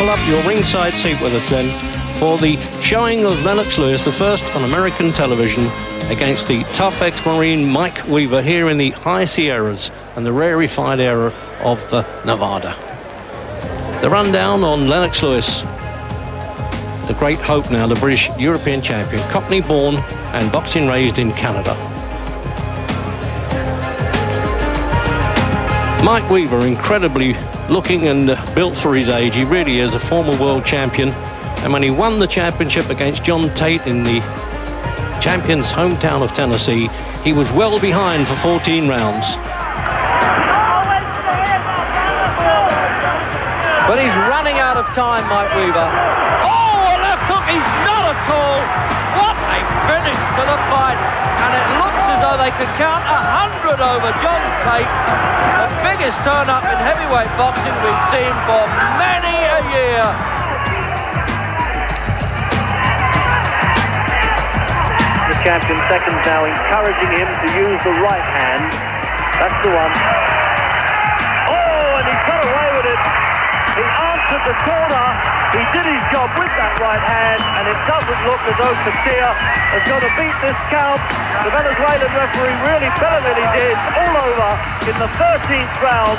pull up your ringside seat with us then for the showing of Lennox Lewis, the first on American television, against the tough ex-Marine Mike Weaver here in the high Sierras and the rarefied area of Nevada. The rundown on Lennox Lewis, the great hope now, the British European champion, Cockney born and boxing raised in Canada. Mike Weaver, incredibly looking and built for his age. He really is a former world champion. And when he won the championship against John Tate in the champion's hometown of Tennessee, he was well behind for 14 rounds. But he's running out of time, Mike Weaver. Oh, a left hook, he's not at all. What a finish to the fight. And it looks as though they could count 100 over John Tate. The biggest turn-up in heavyweight boxing we've seen for many a year. The champion seconds now encouraging him to use the right hand. That's the one. Oh, and he's got away with it. He answered the corner. He did his job with that right hand, and it doesn't look as though Katia has got to beat this count. The Venezuelan referee really better than he did, all over in the 13th round.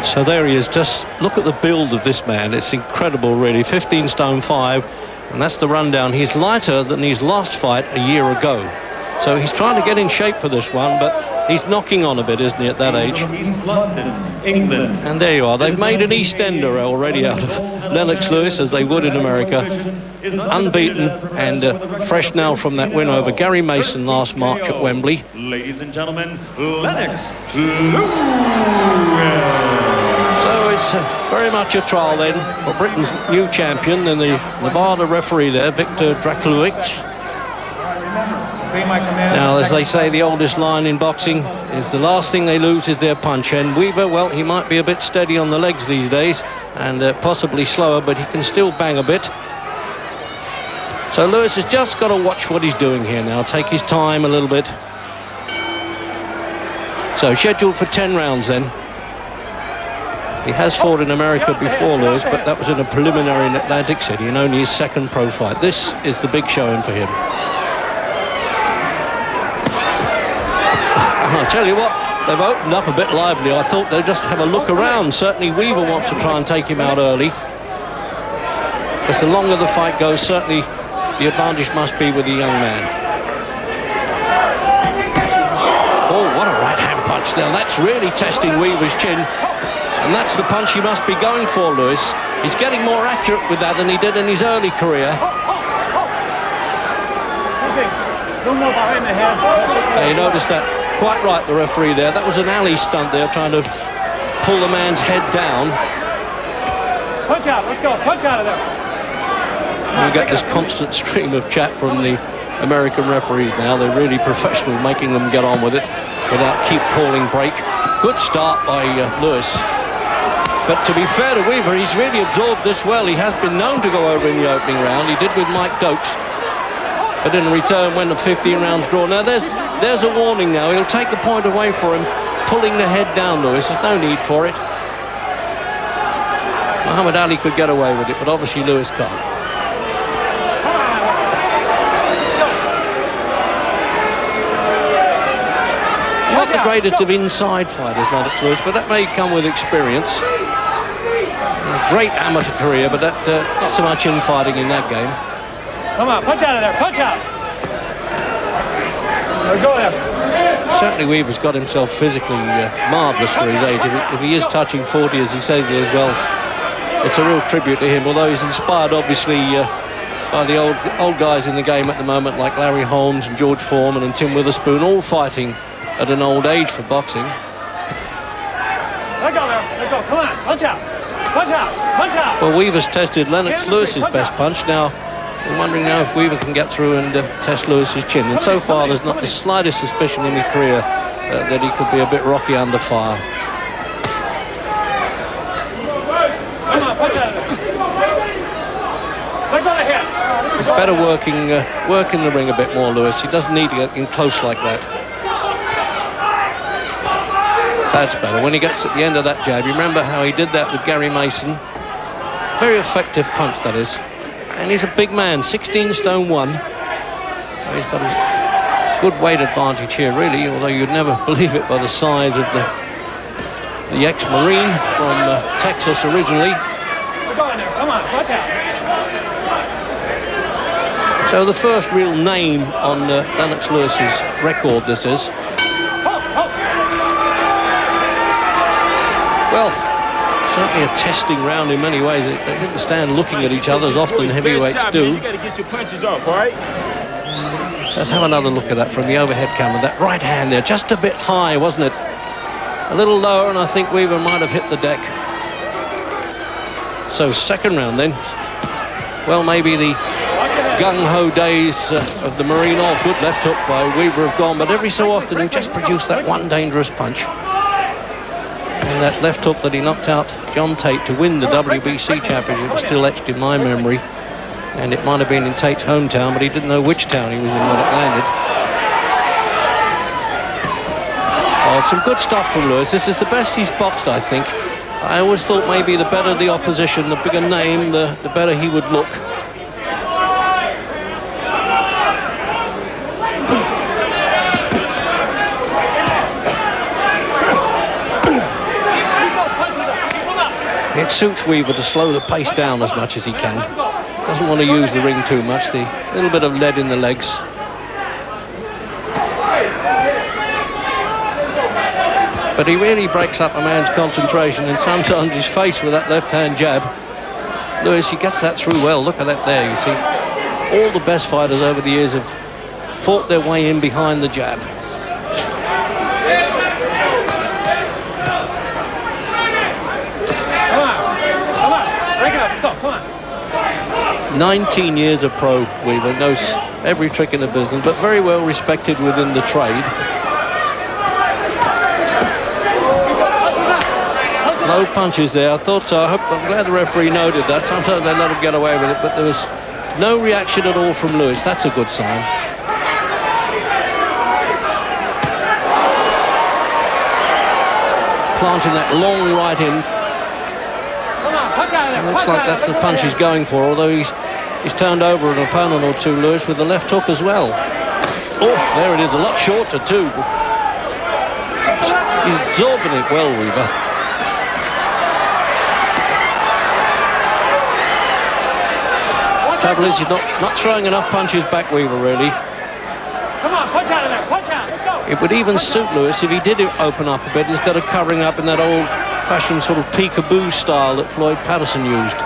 So there he is. Just look at the build of this man. It's incredible, really. 15 stone 5, and that's the rundown. He's lighter than his last fight a year ago. So he's trying to get in shape for this one, but he's knocking on a bit, isn't he, at that age? East London, England. And there you are. They've made an East Ender already out of Lennox Lewis, as they would in America. Unbeaten and fresh now from that win over Gary Mason last March at Wembley. Ladies and gentlemen, Lennox Lewis. So it's very much a trial then for Britain's new champion and the Nevada referee there, Victor Drakulic. Now, as they say, the oldest line in boxing is the last thing they lose is their punch. And Weaver, well, he might be a bit steady on the legs these days and possibly slower, but he can still bang a bit. So Lewis has just got to watch what he's doing here now, take his time a little bit. So scheduled for 10 rounds then. He has fought in America before, Lewis, but that was in a preliminary in Atlantic City and only his second pro fight. This is the big showing for him. I'll tell you what, they've opened up a bit lively. I thought they'd just have a look around. Certainly Weaver wants to try and take him out early. As the longer the fight goes, certainly the advantage must be with the young man. Oh, what a right-hand punch there. That's really testing Weaver's chin. And that's the punch he must be going for, Lewis. He's getting more accurate with that than he did in his early career. Now, you notice that. Quite right, the referee there. That was an alley stunt there, trying to pull the man's head down. Punch out, let's go, punch out of there. We get this constant stream of chat from the American referees now. They're really professional, making them get on with it without keep calling break. Good start by Lewis. But to be fair to Weaver, he's really absorbed this well. He has been known to go over in the opening round. He did with Mike Dokes. But in return, when the 15 rounds draw. Now, there's a warning now. He'll take the point away for him, pulling the head down, Lewis. There's no need for it. Muhammad Ali could get away with it, but obviously Lewis can't. Not the greatest of inside fighters, Lennox Lewis, but that may come with experience. A great amateur career, but that not so much infighting in that game. Come on, punch out of there, punch out. Go there. Certainly Weaver's got himself physically marvellous for his age. If he is touching 40, as he says he is, well, it's a real tribute to him, although he's inspired, obviously, by the old guys in the game at the moment, like Larry Holmes and George Foreman and Tim Witherspoon, all fighting at an old age for boxing. Let go there, let go, come on, punch out, punch out, punch out. Well, Weaver's tested Lennox Lewis's best punch. Now, I'm wondering now if Weaver can get through and test Lewis's chin. And so far, there's not the slightest suspicion in his career that he could be a bit rocky under fire. Better work in the ring a bit more, Lewis. He doesn't need to get in close like that. That's better. When he gets at the end of that jab, you remember how he did that with Gary Mason? Very effective punch, that is. And he's a big man, 16 stone 1. So he's got a good weight advantage here, really, although you'd never believe it by the size of the ex-Marine from Texas originally. Go in there. Come on, watch out. So the first real name on Lennox Lewis's record, this is. Well, certainly a testing round in many ways. They didn't stand looking at each other as often heavyweights do. You got to get your punches off, all right? So let's have another look at that from the overhead camera. That right hand there, just a bit high, wasn't it? A little lower, and I think Weaver might have hit the deck. So second round then. Well, maybe the gung-ho days of the Marine off good left hook by Weaver have gone, but every so often he just produced that one dangerous punch. And that left hook that he knocked out John Tate to win the WBC championship was still etched in my memory. And it might have been in Tate's hometown, but he didn't know which town he was in when it landed. Oh, some good stuff from Lewis. This is the best he's boxed, I think. I always thought maybe the better the opposition, the bigger name, the better he would look. It suits Weaver to slow the pace down as much as he can. Doesn't want to use the ring too much. The little bit of lead in the legs. But he really breaks up a man's concentration, and sometimes he's faced with that left-hand jab. Lewis, he gets that through well. Look at that there, you see. All the best fighters over the years have fought their way in behind the jab. Come on. Break it up. Let's go. Come on. 19 years of pro, Weaver. Knows every trick in the business, but very well respected within the trade. No punches there. I thought so. I'm glad the referee noted that. Sometimes they let him get away with it, but there was no reaction at all from Lewis. That's a good sign. Planting that long right in. And looks like that's the punch he's going for, although he's turned over an opponent or two, Lewis, with the left hook as well. Oh, there it is. A lot shorter, too. He's absorbing it well, Weaver. Trouble is, he's not throwing enough punches back, Weaver, really. Come on, punch out of there, punch out, let's go. It would even suit Lewis if he did open up a bit instead of covering up in that old-fashioned sort of peekaboo style that Floyd Patterson used.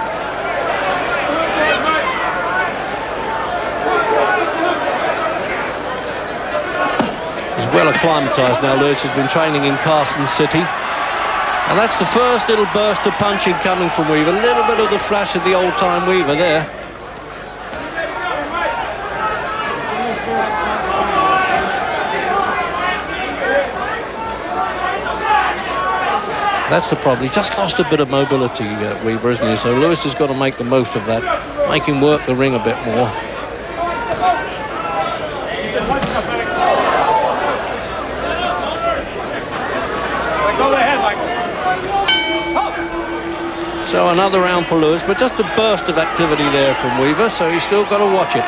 He's well acclimatized now, Lewis has been training in Carson City. And that's the first little burst of punching coming from Weaver. A little bit of the flash of the old-time Weaver there. That's the problem. He just lost a bit of mobility, Weaver, isn't he? So Lewis has got to make the most of that, make him work the ring a bit more. Go ahead, Michael. So another round for Lewis, but just a burst of activity there from Weaver, so he's still got to watch it.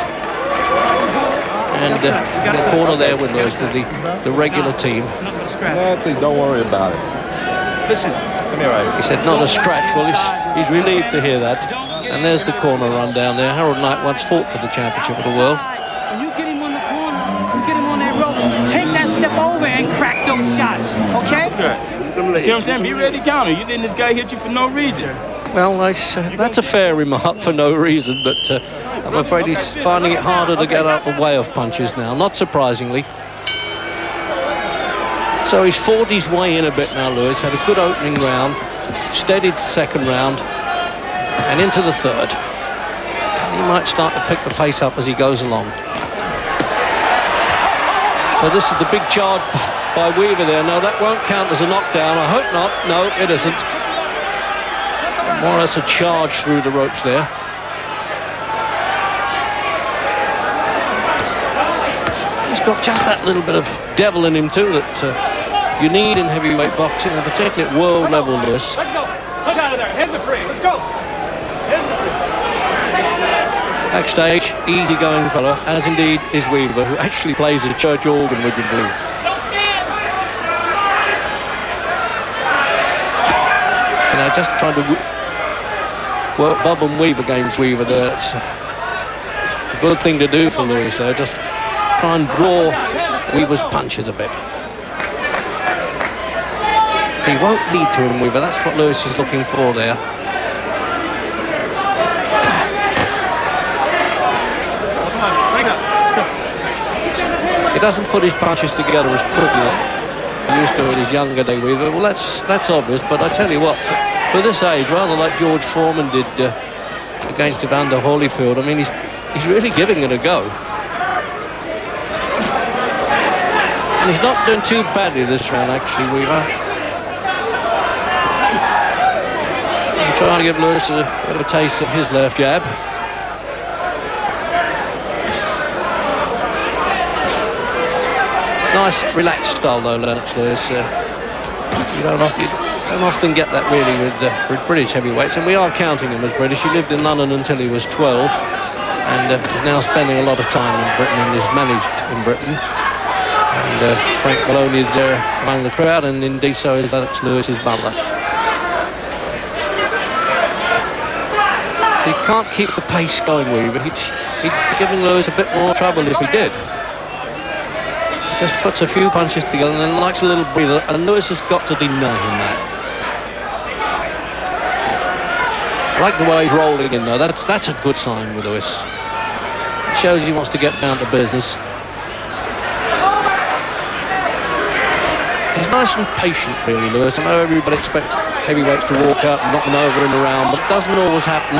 And in the corner there with Lewis, with the regular team. Don't worry about it. Listen, come here, right. He said not a scratch. Well, he's relieved to hear that. And there's the corner run down there. Harold Knight once fought for the championship of the world. When you get him on the corner, you get him on that ropes, take that step over and crack those shots, okay? See what I'm saying? Be ready to counter. You letting this guy hit you for no reason. Well, that's a fair remark for no reason, but I'm afraid he's finding it harder to get out the way of punches now, not surprisingly. So he's fought his way in a bit now, Lewis. Had a good opening round, steadied second round, and into the third. And he might start to pick the pace up as he goes along. So this is the big charge by Weaver there. No, that won't count as a knockdown. I hope not. No, it isn't. More or less a charge through the ropes there. He's got just that little bit of devil in him too that you need in heavyweight boxing, and particularly at world level, Lewis. Let's go. Punch out of there. Hands are free. Let's go. Hands are free. Backstage, easy-going fellow, as indeed is Weaver, who actually plays a church organ, would you believe? You know, just trying to work bob and weave against Weaver there. It's a good thing to do for Lewis there. Just try and draw Weaver's punches a bit. So he won't lead to him, Weaver. That's what Lewis is looking for there. He doesn't put his punches together as quickly as he used to in his younger day, Weaver. Well, that's obvious, but I tell you what, for this age, rather like George Foreman did against Evander Holyfield, I mean, he's really giving it a go. And he's not doing too badly this round, actually, Weaver. I'm trying to give Lewis a bit of a taste of his left jab. Nice, relaxed style, though, Lennox Lewis. You don't often get that really with British heavyweights, and we are counting him as British. He lived in London until he was 12, and is now spending a lot of time in Britain and is managed in Britain. And Frank Maloney is there among the crowd, and indeed so is Lennox Lewis, his butler. So he can't keep the pace going, Weaver. He'd be giving Lewis a bit more trouble if he did. Just puts a few punches together and then likes a little breather, and Lewis has got to deny him that. I like the way he's rolling in, though. That's a good sign with Lewis. It shows he wants to get down to business. He's nice and patient, really, Lewis. I know everybody expects heavyweights to walk out and knock them over in the round, but it doesn't always happen.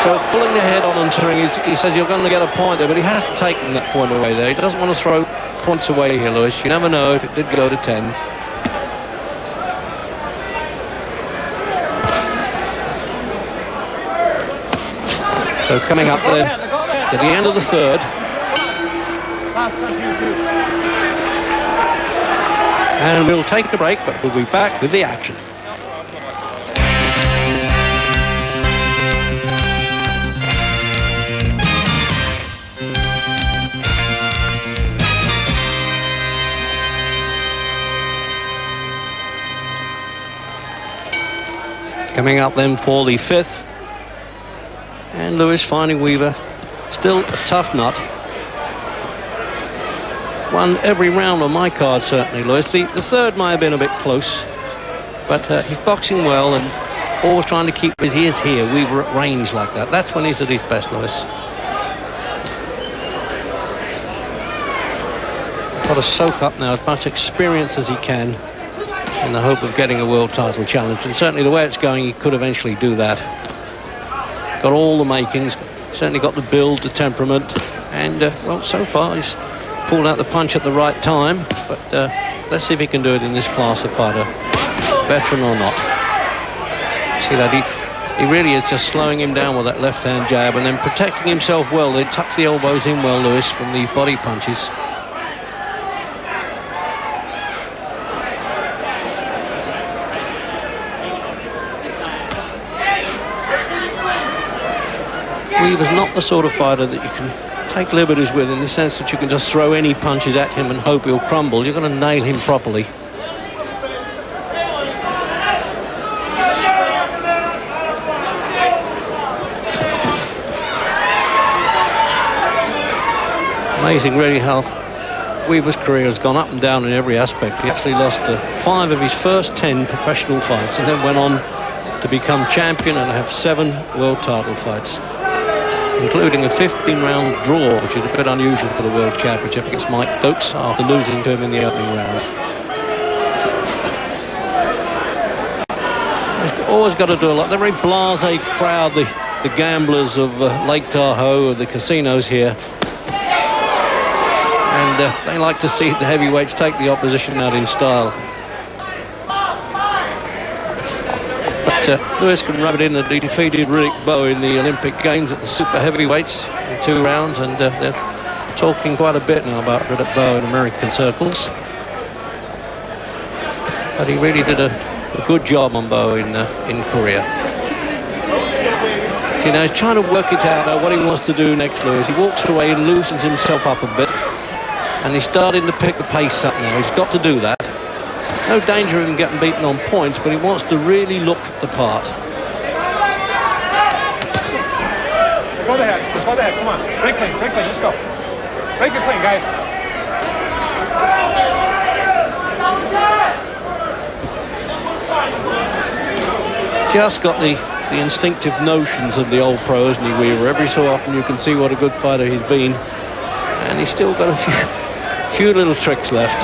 So pulling the head on and throwing, he says you're going to get a point there, but he hasn't taken that point away there. He doesn't want to throw points away here, Lewis. You never know if it did go to 10. So coming up there to the end of the third. And we'll take a break, but we'll be back with the action. Coming up then for the fifth, and Lewis finding Weaver still a tough nut. Won every round on my card, certainly, Lewis. The third might have been a bit close, but he's boxing well and always trying to keep his ears here. Weaver at range like that. That's when he's at his best, Lewis. Got to soak up now as much experience as he can in the hope of getting a world title challenge, and certainly the way it's going, he could eventually do that. Got all the makings, certainly got the build, the temperament, and well, so far he's pulled out the punch at the right time, but let's see if he can do it in this class of fighter, veteran or not. See that he really is just slowing him down with that left-hand jab and then protecting himself well. They tucks the elbows in well, Lewis, from the body punches. Weaver's not the sort of fighter that you can take liberties with, in the sense that you can just throw any punches at him and hope he'll crumble. You're going to nail him properly. Amazing, really, how Weaver's career has gone up and down in every aspect. He actually lost 5 of his first 10 professional fights, and then went on to become champion and have 7 world title fights, including a 15-round draw, which is a bit unusual for the World Championship, against Mike Dokes after losing to him in the opening round. He's always got to do a lot. They're a very blasé crowd, the gamblers of Lake Tahoe, the casinos here. And they like to see the heavyweights take the opposition out in style. Lewis can rub it in that he defeated Riddick Bowe in the Olympic Games at the super heavyweights in 2 rounds, and they're talking quite a bit now about Riddick Bowe in American circles. But he really did a good job on Bowe in Korea. You know, he's trying to work it out what he wants to do next, Lewis. He walks away and loosens himself up a bit. And he's starting to pick the pace up now. He's got to do that. No danger of him getting beaten on points, but he wants to really look the part. Go ahead, come on. Break clean, let's go. Break it clean, guys. Just got the instinctive notions of the old pro, isn't he, Weaver? Every so often you can see what a good fighter he's been. And he's still got a few little tricks left.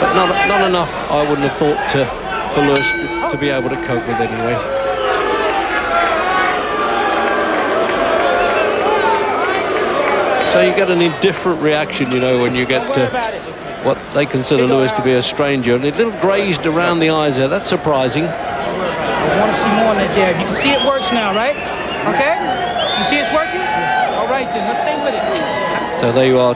But not enough, I wouldn't have thought, for Lewis to be able to cope with anyway. So you get an indifferent reaction, you know, when you get what they consider Lewis to be a stranger. And a little grazed around the eyes there. That's surprising. I want to see more on that jab. You can see it works now, right? Okay? You see it's working? All right, then. Let's stay with it. So there you are.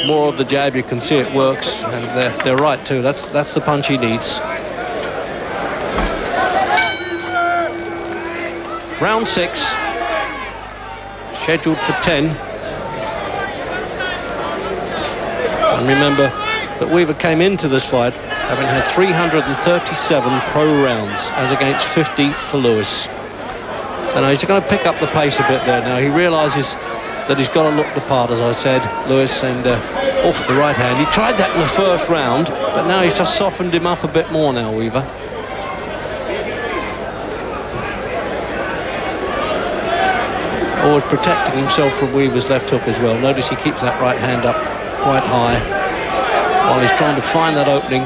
More of the jab. You can see it works. And they're right, too. That's the punch he needs. Round 6. Scheduled for 10. And remember that Weaver came into this fight having had 337 pro rounds as against 50 for Lewis. And he's going to pick up the pace a bit there now. He realises that he's got to look the part, as I said, Lewis, and off the right hand. He tried that in the first round, but now he's just softened him up a bit more now, Weaver. Always protecting himself from Weaver's left hook as well. Notice he keeps that right hand up quite high while he's trying to find that opening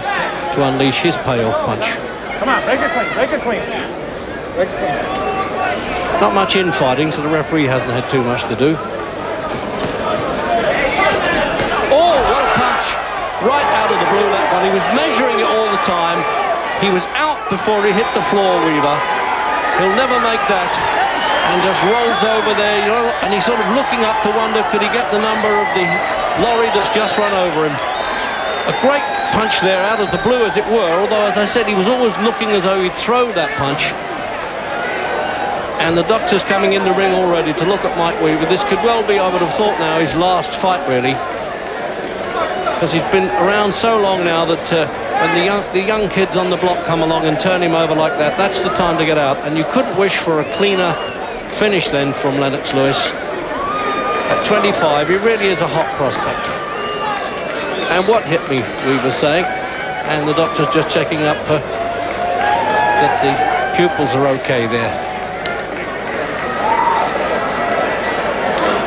to unleash his payoff punch. Come on, break it clean. Break it clean. Not much infighting, so the referee hasn't had too much to do. Oh, what a punch! Right out of the blue, that one. He was measuring it all the time. He was out before he hit the floor, Weaver. He'll never make that. And just rolls over there, you know, and he's sort of looking up to wonder, could he get the number of the lorry that's just run over him. A great punch there out of the blue, as it were, although, as I said, he was always looking as though he'd throw that punch. And the doctor's coming in the ring already to look at Mike Weaver. This could well be, I would have thought now, his last fight, really. Because he's been around so long now that when the young kids on the block come along and turn him over like that, that's the time to get out. And you couldn't wish for a cleaner finish then from Lennox Lewis. At 25, he really is a hot prospect. And what hit me, Weaver's saying, and the doctor's just checking up that the pupils are okay there.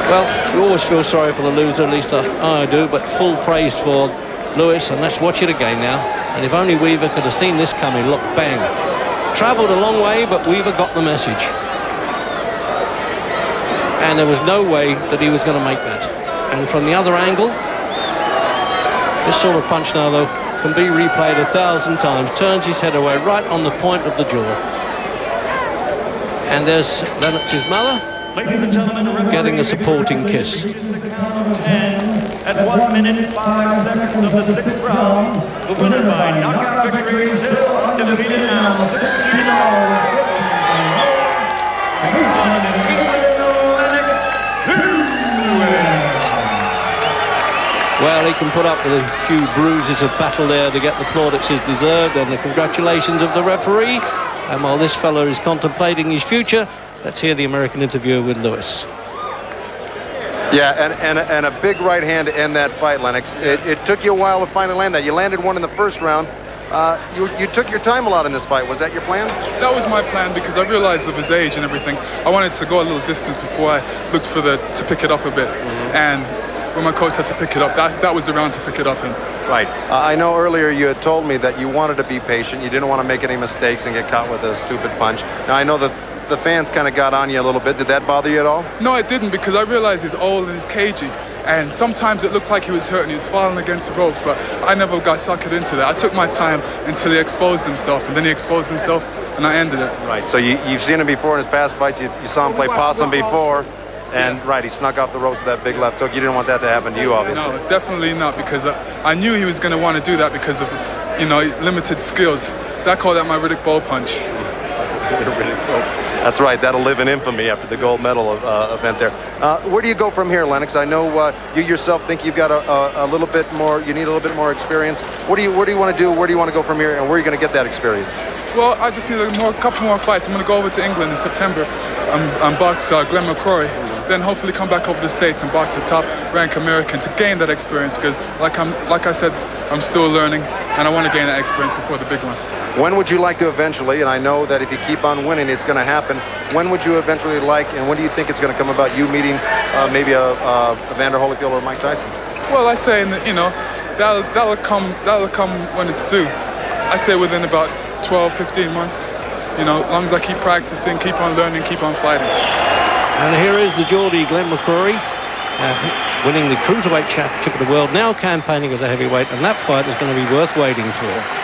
Well, you always feel sorry for the loser, at least I do, but full praise for Lewis, and let's watch it again now. And if only Weaver could have seen this coming, look, bang. Travelled a long way, but Weaver got the message. And there was no way that he was going to make that. And from the other angle, this sort of punch now, though, can be replayed 1,000 times. Turns his head away right on the point of the jaw. And there's Lennox's mother. Ladies and gentlemen, getting a supporting kiss. The count of 10 at 1 minute 5 seconds of the 6th round. The winner by knockout victory, still undefeated now, 16-0. Well, he can put up with a few bruises of battle there to get the plaudits he's deserved, and the congratulations of the referee. And while this fella is contemplating his future, let's hear the American interview with Lewis. Yeah, and a big right hand to end that fight, Lennox. It took you a while to finally land that. You landed one in the first round. You took your time a lot in this fight. Was that your plan? That was my plan because I realized of his age and everything. I wanted to go a little distance before I looked for to pick it up a bit. And when my coach said to pick it up, that was the round to pick it up in. Right. I know earlier you had told me that you wanted to be patient. You didn't want to make any mistakes and get caught with a stupid punch. Now, I know that the fans kind of got on you a little bit. Did that bother you at all? No, it didn't, because I realized he's old and he's cagey. And sometimes it looked like he was hurt and he was falling against the ropes, but I never got suckered into that. I took my time until he exposed himself, and then he exposed himself, and I ended it. Right. So you've seen him before in his past fights. You saw him play possum before. And right, he snuck off the ropes with that big left hook. You didn't want that to happen to you, obviously. No, definitely not, because I knew he was going to want to do that because of, you know, limited skills. I call that my Riddick Bowe punch. That's right. That'll live in infamy after the gold medal event there. Where do you go from here, Lennox? I know you yourself think you've got a little bit more. You need a little bit more experience. Where do you want to do? Where do you want to go from here? And where are you going to get that experience? Well, I just need a couple more fights. I'm going to go over to England in September and box Glenn McCrory. Then hopefully come back over to the States and box a top-ranked American to gain that experience, because like I said, I'm still learning and I want to gain that experience before the big one. When would you like to eventually, and I know that if you keep on winning, it's going to happen, when would you eventually like, and when do you think it's going to come about you meeting maybe a Evander Holyfield or Mike Tyson? Well, I say, you know, that'll come when it's due. I say within about 12, 15 months. You know, as long as I keep practicing, keep on learning, keep on fighting. And here is the Geordie Glenn McCrory, winning the Cruiserweight Championship of the World, now campaigning as a heavyweight, and that fight is going to be worth waiting for.